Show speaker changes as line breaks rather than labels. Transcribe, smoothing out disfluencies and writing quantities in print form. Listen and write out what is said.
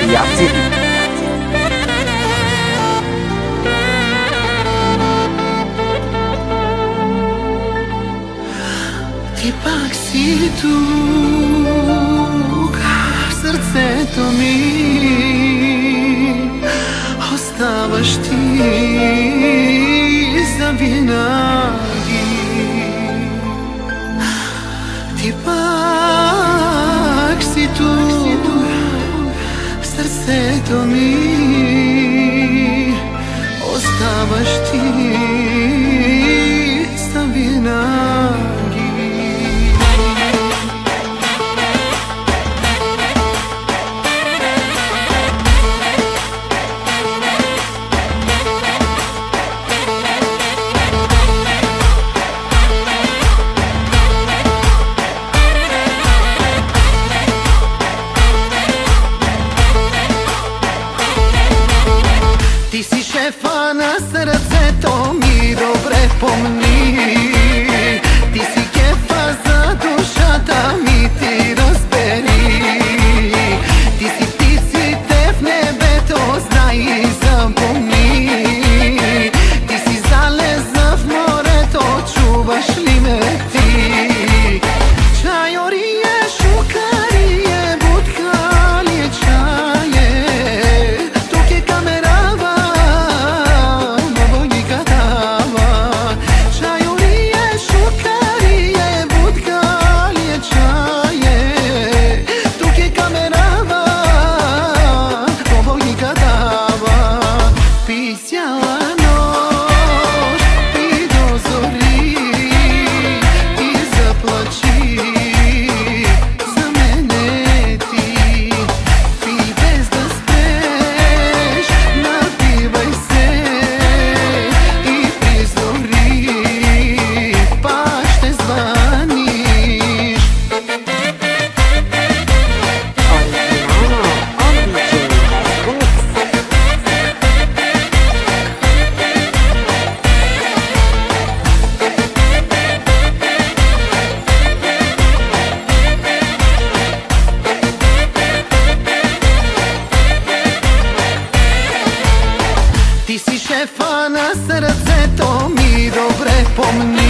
Creativity.
Ti pak si tu в сърцето ми, оставаш ти завинаги. Ти пак си tu в сърцето ми, оставаш ти завинаги. Ти си шефа на сърцето ми, добре помни. Ти си кефа за душата ми, ти разбери. Ти си птиците в небето, знай и запомни. Ти си залеза в морето, чуваш ли ме ти? Чайорие, шукарие, будкалие, чае. Тук е камера, ти си шефа на сърцето ми, добре помни.